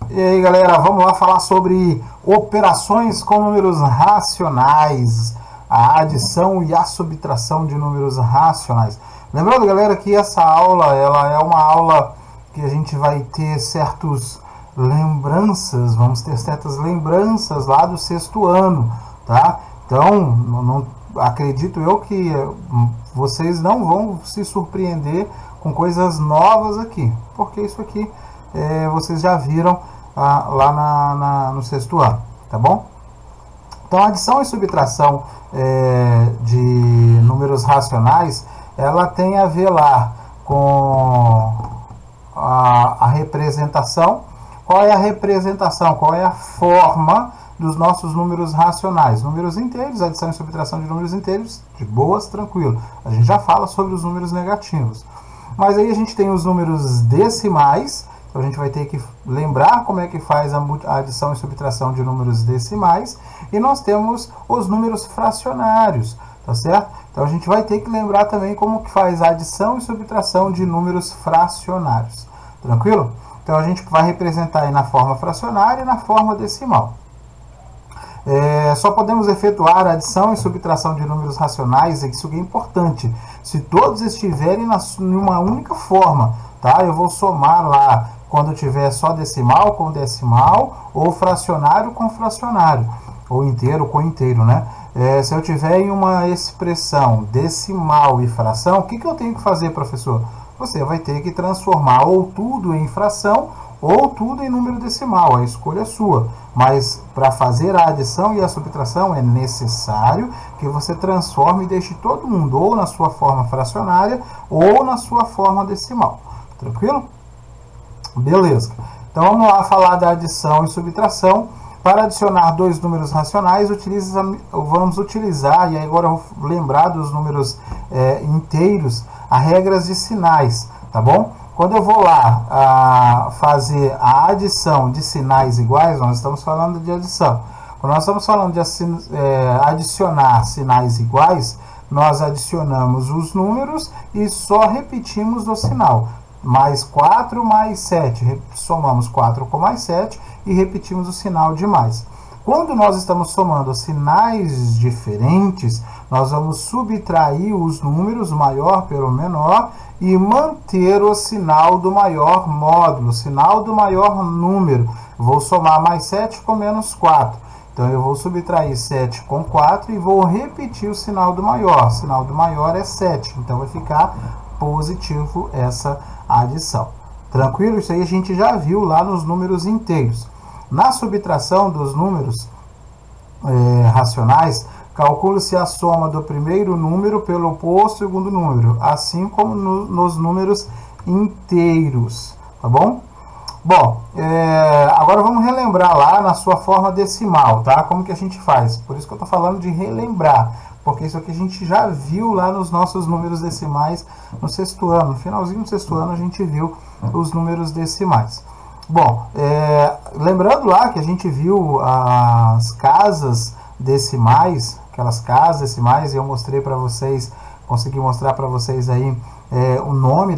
E aí, galera, vamos lá falar sobre operações com números racionais, a adição e a subtração de números racionais. Lembrando, galera, que essa aula, ela é uma aula que a gente vai ter vamos ter certas lembranças lá do sexto ano, tá? Então, não acredito eu que vocês não vão se surpreender com coisas novas aqui, porque isso aqui vocês já viram lá no sexto ano, tá bom? Então, a adição e subtração de números racionais, ela tem a ver lá com a representação. Qual é a representação? Qual é a forma dos nossos números racionais? Números inteiros, adição e subtração de números inteiros, de boas, tranquilo. A gente já fala sobre os números negativos. Mas aí a gente tem os números decimais, então a gente vai ter que lembrar como é que faz a adição e subtração de números decimais. E nós temos os números fracionários, tá certo? Então a gente vai ter que lembrar também como que faz a adição e subtração de números fracionários. Tranquilo? Então a gente vai representar aí na forma fracionária e na forma decimal. Só podemos efetuar a adição e subtração de números racionais, isso que é importante, se todos estiverem em uma única forma, tá? Eu vou somar lá quando tiver só decimal com decimal, ou fracionário com fracionário, ou inteiro com inteiro, né? Se eu tiver em uma expressão decimal e fração, o que eu tenho que fazer, professor? Você vai ter que transformar ou tudo em fração ou tudo em número decimal, a escolha é sua. Mas para fazer a adição e a subtração é necessário que você transforme e deixe todo mundo ou na sua forma fracionária ou na sua forma decimal. Tranquilo? Beleza. Então vamos lá falar da adição e subtração. Para adicionar dois números racionais, vamos utilizar, e agora eu vou lembrar dos números inteiros, as regras de sinais, tá bom? Quando eu vou lá fazer a adição de sinais iguais, nós estamos falando de adição. Quando nós estamos falando de adicionar sinais iguais, nós adicionamos os números e só repetimos o sinal. Mais 4 mais 7, somamos 4 com mais 7 e repetimos o sinal de mais. Quando nós estamos somando sinais diferentes, nós vamos subtrair os números, o maior pelo menor, e manter o sinal do maior módulo, o sinal do maior número. Vou somar mais 7 com menos 4. Então, eu vou subtrair 7 com 4 e vou repetir o sinal do maior. O sinal do maior é 7, então vai ficar positivo essa adição. Tranquilo? Isso aí a gente já viu lá nos números inteiros. Na subtração dos números racionais, calcula-se a soma do primeiro número pelo oposto do segundo número, assim como nos números inteiros, tá bom? Bom, agora vamos relembrar lá na sua forma decimal, tá? Como que a gente faz? Por isso que eu estou falando de relembrar, porque isso aqui a gente já viu lá nos nossos números decimais no sexto ano. No finalzinho do sexto ano a gente viu os números decimais. Bom, lembrando lá que a gente viu as casas decimais, aquelas casas decimais, e eu mostrei para vocês, consegui mostrar para vocês aí o nome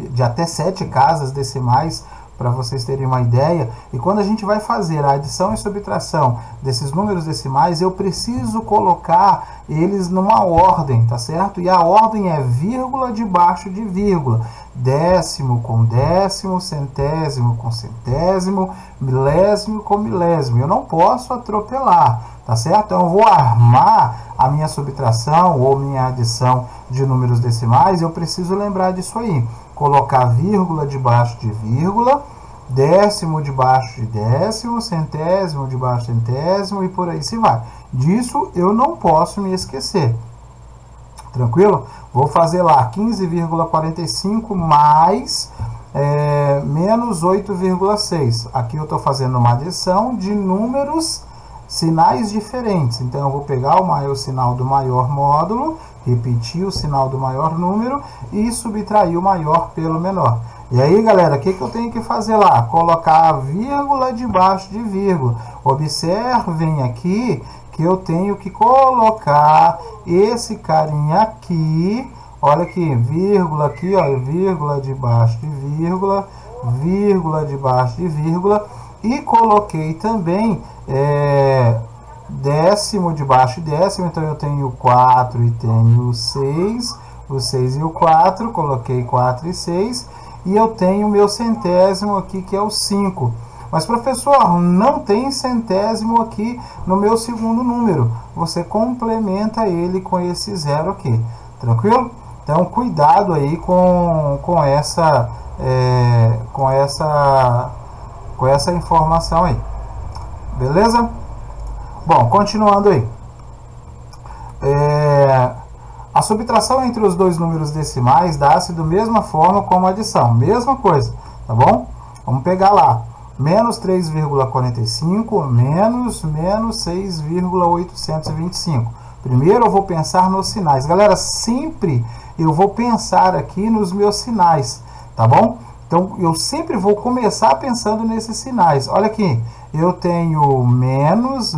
de até 7 casas decimais, para vocês terem uma ideia. E quando a gente vai fazer a adição e subtração desses números decimais, eu preciso colocar eles numa ordem, tá certo? E a ordem é vírgula debaixo de vírgula, décimo com décimo, centésimo com centésimo, milésimo com milésimo. Eu não posso atropelar, tá certo? Então eu vou armar a minha subtração ou minha adição de números decimais, eu preciso lembrar disso aí. Colocar vírgula debaixo de vírgula, décimo debaixo de décimo, centésimo debaixo de centésimo e por aí se vai. Disso eu não posso me esquecer. Tranquilo? Vou fazer lá 15,45 mais menos 8,6. Aqui eu estou fazendo uma adição de números, sinais diferentes. Então eu vou pegar o sinal do maior módulo, repetir o sinal do maior número e subtrair o maior pelo menor. E aí, galera, o que eu tenho que fazer lá? Colocar a vírgula debaixo de vírgula. Observem aqui que eu tenho que colocar esse carinha aqui. Olha aqui, vírgula aqui, ó, vírgula debaixo de vírgula, vírgula debaixo de vírgula. e coloquei também décimo debaixo de décimo, então eu tenho 4 e tenho 6, o 6 e o 4, coloquei 4 e 6, e eu tenho o meu centésimo aqui, que é o 5. Mas, professor, não tem centésimo aqui no meu segundo número. Você complementa ele com esse zero aqui. Tranquilo? Então, cuidado aí com essa informação aí. Beleza? Bom, continuando aí. A subtração entre os dois números decimais dá-se da mesma forma como a adição. Mesma coisa, tá bom? Vamos pegar lá. Menos 3,45 menos 6,825. Primeiro eu vou pensar nos sinais. Galera, sempre eu vou pensar aqui nos meus sinais, tá bom? Então, eu sempre vou começar pensando nesses sinais. Olha aqui, eu tenho menos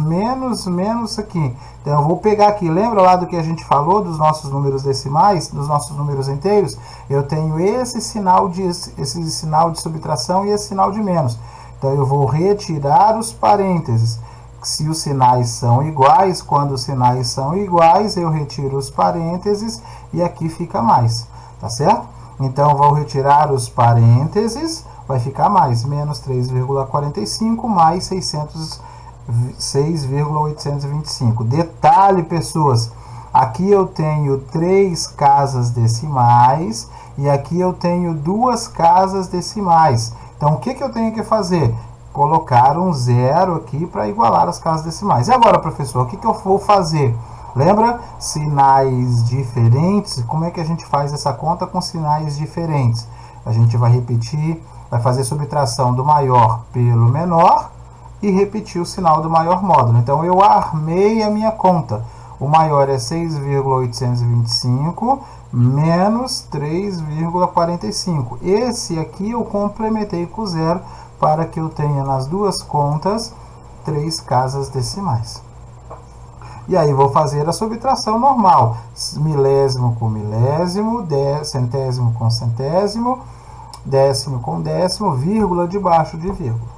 aqui. Então, eu vou pegar aqui, lembra lá do que a gente falou dos nossos números decimais, dos nossos números inteiros? Eu tenho esse sinal de subtração e esse sinal de menos. Então, eu vou retirar os parênteses. Se os sinais são iguais, quando os sinais são iguais, eu retiro os parênteses e aqui fica mais, tá certo? Então, vou retirar os parênteses, vai ficar mais, menos 3,45 mais 6,825. Detalhe, pessoas, aqui eu tenho 3 casas decimais e aqui eu tenho 2 casas decimais. Então, o que eu tenho que fazer? Colocar um zero aqui para igualar as casas decimais. E agora, professor, o que eu vou fazer? Lembra? Sinais diferentes. Como é que a gente faz essa conta com sinais diferentes? A gente vai repetir, vai fazer subtração do maior pelo menor e repetir o sinal do maior módulo. Então, eu armei a minha conta. O maior é 6,825 menos 3,45. Esse aqui eu complementei com zero para que eu tenha nas duas contas 3 casas decimais. E aí vou fazer a subtração normal. Milésimo com milésimo, centésimo com centésimo, décimo com décimo, vírgula debaixo de vírgula.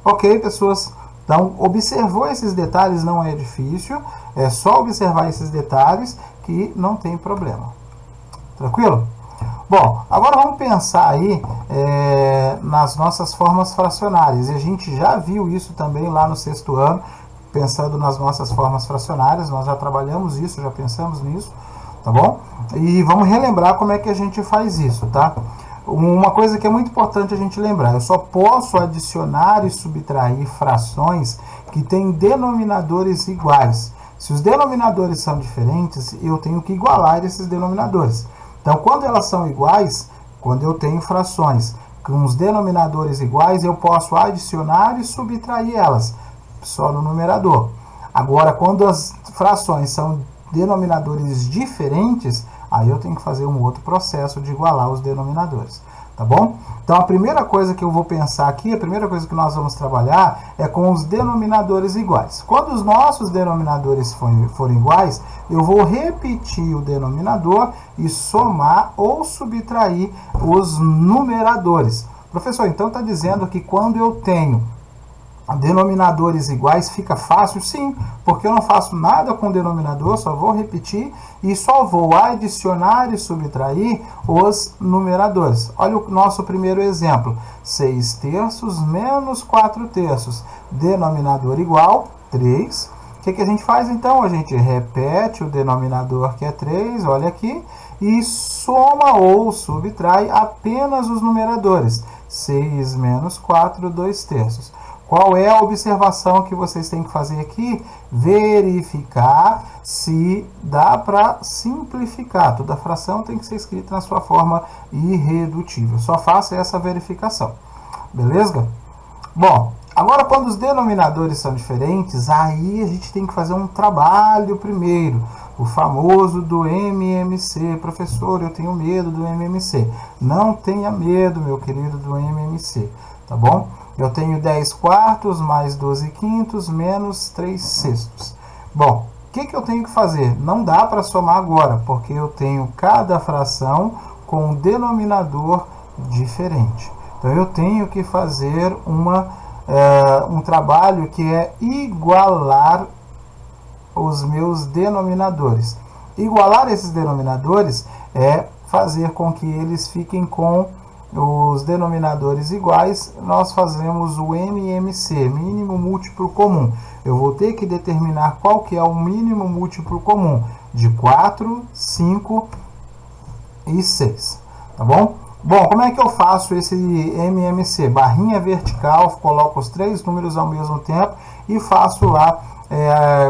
Ok, pessoas? Então, observou esses detalhes, não é difícil. É só observar esses detalhes que não tem problema. Tranquilo? Bom, agora vamos pensar aí nas nossas formas fracionárias. E a gente já viu isso também lá no 6º ano, pensando nas nossas formas fracionárias. Nós já trabalhamos isso, já pensamos nisso, tá bom? E vamos relembrar como é que a gente faz isso, tá? Uma coisa que é muito importante a gente lembrar, eu só posso adicionar e subtrair frações que têm denominadores iguais. Se os denominadores são diferentes, eu tenho que igualar esses denominadores. Então, quando elas são iguais, quando eu tenho frações com os denominadores iguais, eu posso adicionar e subtrair elas, só no numerador. Agora, quando as frações são denominadores diferentes, aí eu tenho que fazer um outro processo de igualar os denominadores, tá bom? Então, a primeira coisa que eu vou pensar aqui, a primeira coisa que nós vamos trabalhar é com os denominadores iguais. Quando os nossos denominadores forem iguais, eu vou repetir o denominador e somar ou subtrair os numeradores. Professor, então está dizendo que quando eu tenho denominadores iguais fica fácil? Sim, porque eu não faço nada com o denominador, só vou repetir e só vou adicionar e subtrair os numeradores. Olha o nosso primeiro exemplo, 6 terços menos 4 terços, denominador igual, 3. O que a gente faz então? A gente repete o denominador, que é 3, olha aqui, e soma ou subtrai apenas os numeradores, 6 menos 4, 2 terços. Qual é a observação que vocês têm que fazer aqui? Verificar se dá para simplificar. Toda fração tem que ser escrita na sua forma irredutível. Só faça essa verificação. Beleza? Bom, agora quando os denominadores são diferentes, aí a gente tem que fazer um trabalho primeiro. O famoso do MMC. Professor, eu tenho medo do MMC. Não tenha medo, meu querido, do MMC. Tá bom? Eu tenho 10 quartos mais 12 quintos menos 3 sextos. Bom, o que eu tenho que fazer? Não dá para somar agora, porque eu tenho cada fração com um denominador diferente. Então, eu tenho que fazer uma um trabalho que é igualar os meus denominadores. Igualar esses denominadores é fazer com que eles fiquem com os denominadores iguais. Nós fazemos o MMC, mínimo múltiplo comum. Eu vou ter que determinar qual que é o mínimo múltiplo comum de 4, 5 e 6, tá bom? Bom, como é que eu faço esse MMC? Barrinha vertical, coloco os três números ao mesmo tempo e faço lá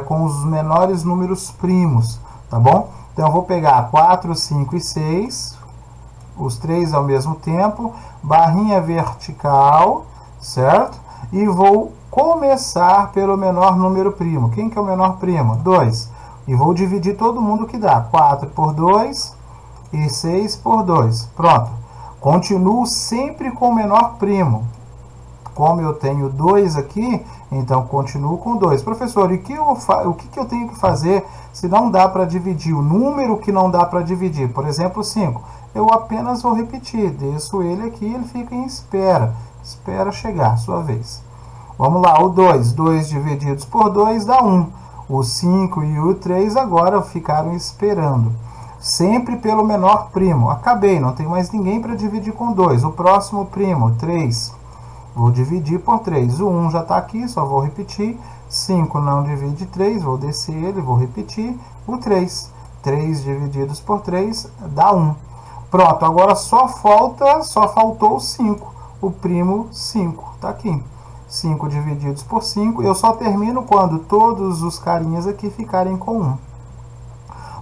com os menores números primos, tá bom? Então eu vou pegar 4, 5 e 6, os três ao mesmo tempo, barrinha vertical, certo? E vou começar pelo menor número primo. Quem que é o menor primo? 2. E vou dividir todo mundo que dá. 4 por 2 e 6 por 2. Pronto. Continuo sempre com o menor primo. Como eu tenho 2 aqui, então continuo com 2. Professor, e o que eu tenho que fazer se não dá para dividir? O número que não dá para dividir, por exemplo, 5. Eu apenas vou repetir. Desço ele aqui e ele fica em espera. Espera chegar a sua vez. Vamos lá, o 2. 2 divididos por 2 dá 1. O 5 e o 3 agora ficaram esperando. Sempre pelo menor primo. Acabei, não tem mais ninguém para dividir com 2. O próximo primo, 3. Vou dividir por 3. O 1 já está aqui, só vou repetir. 5 não divide 3, vou descer ele, vou repetir. O 3. 3 divididos por 3 dá 1. Pronto, agora só faltou o 5. O primo 5, está aqui. 5 divididos por 5. Eu só termino quando todos os carinhas aqui ficarem com 1.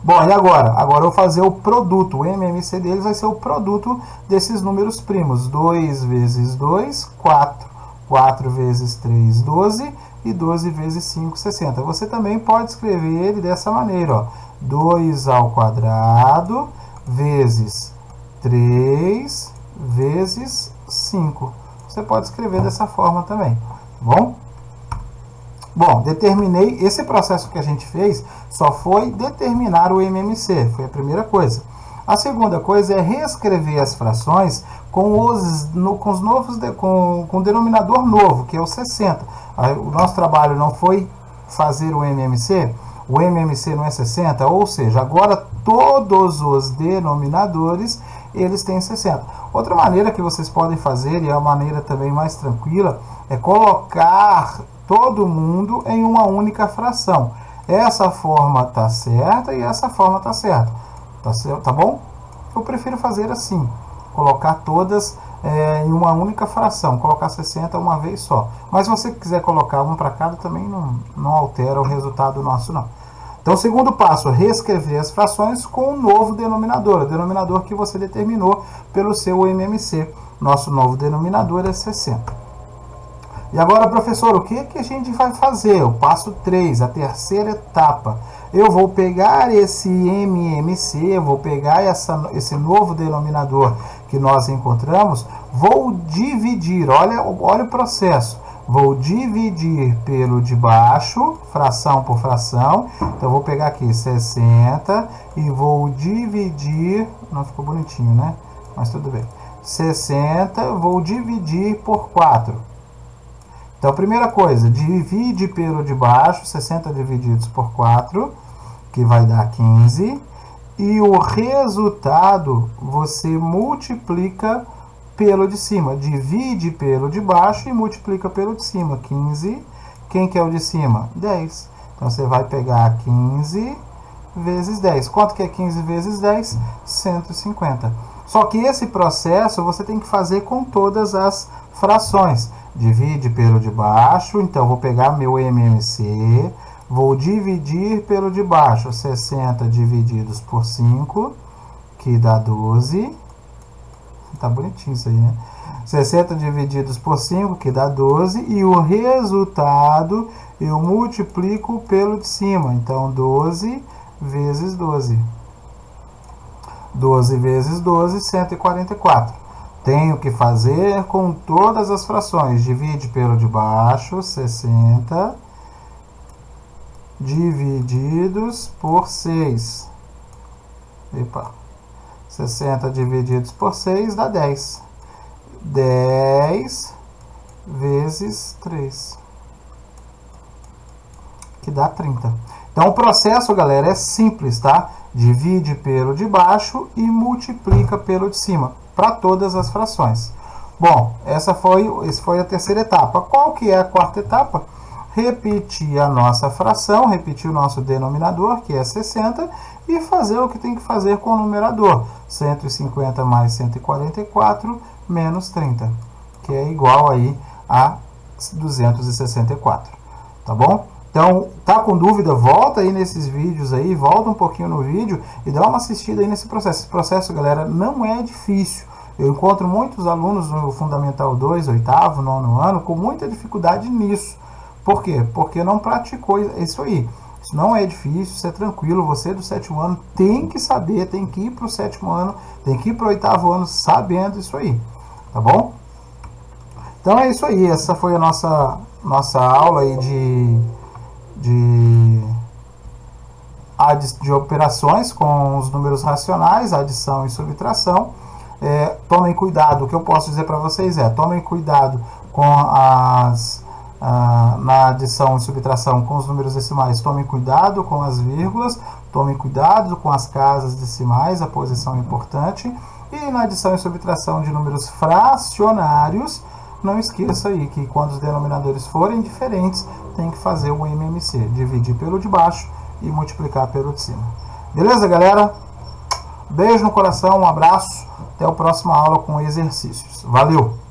Bom, e agora? Agora eu vou fazer o produto. O MMC deles vai ser o produto desses números primos. 2 vezes 2, 4. 4 vezes 3, 12. E 12 vezes 5, 60. Você também pode escrever ele dessa maneira, ó. 2 ao quadrado vezes 3 vezes 5. Você pode escrever dessa forma também, tá bom? Bom, determinei, esse processo que a gente fez só foi determinar o MMC, foi a primeira coisa. A segunda coisa é reescrever as frações com o denominador novo, que é o 60. O nosso trabalho não foi fazer o MMC não é 60, ou seja, agora todos os denominadores eles têm 60. Outra maneira que vocês podem fazer, e é a maneira também mais tranquila, é colocar todo mundo em uma única fração. Essa forma está certa e essa forma está certa. Tá bom? Eu prefiro fazer assim, colocar todas em uma única fração, colocar 60 uma vez só. Mas se você quiser colocar um para cada, também não altera o resultado nosso, não. Então, o segundo passo, reescrever as frações com um novo denominador, o denominador que você determinou pelo seu MMC. Nosso novo denominador é 60. E agora, professor, o que a gente vai fazer? O passo 3, a terceira etapa. Eu vou pegar esse MMC, eu vou pegar esse novo denominador que nós encontramos, vou dividir, olha o processo. Vou dividir pelo de baixo, fração por fração. Então, vou pegar aqui 60 e vou dividir... Não ficou bonitinho, né? Mas tudo bem. 60, vou dividir por 4. Então, primeira coisa, divide pelo de baixo, 60 divididos por 4, que vai dar 15. E o resultado, você multiplica pelo de cima. Divide pelo de baixo e multiplica pelo de cima. 15. Quem que é o de cima? 10. Então, você vai pegar 15 vezes 10. Quanto que é 15 vezes 10? 150. Só que esse processo você tem que fazer com todas as frações. Divide pelo de baixo. Então, vou pegar meu MMC. Vou dividir pelo de baixo. 60 divididos por 5, que dá 12. Tá bonitinho isso aí, né? 60 divididos por 5, que dá 12. E o resultado eu multiplico pelo de cima. Então, 12 vezes 12. 12 vezes 12, 144. Tenho que fazer com todas as frações. Divide pelo de baixo, 60. Divididos por 6. Epa. 60 divididos por 6 dá 10. 10 vezes 3, que dá 30. Então, o processo, galera, é simples, tá? Divide pelo de baixo e multiplica pelo de cima, para todas as frações. Bom, essa foi a terceira etapa. Qual que é a quarta etapa? Repetir a nossa fração, repetir o nosso denominador, que é 60, e fazer o que tem que fazer com o numerador. 150 mais 144 menos 30, que é igual aí a 264, tá bom? Então, tá com dúvida? Volta aí nesses vídeos aí, volta um pouquinho no vídeo e dá uma assistida aí nesse processo. Esse processo, galera, não é difícil. Eu encontro muitos alunos no Fundamental 2, 8º, 9º ano, com muita dificuldade nisso. Por quê? Porque não praticou isso aí. Isso não é difícil, isso é tranquilo. Você do 7º ano tem que saber, tem que ir para o 7º ano, tem que ir para o 8º ano sabendo isso aí. Tá bom? Então é isso aí. Essa foi a nossa aula aí de operações com os números racionais, adição e subtração. Tomem cuidado, o que eu posso dizer para vocês tomem cuidado com na adição e subtração com os números decimais, tomem cuidado com as vírgulas, tomem cuidado com as casas decimais, a posição é importante. E na adição e subtração de números fracionários, não esqueça aí que quando os denominadores forem diferentes, tem que fazer o MMC, dividir pelo de baixo e multiplicar pelo de cima. Beleza, galera? Beijo no coração, um abraço, até a próxima aula com exercícios. Valeu!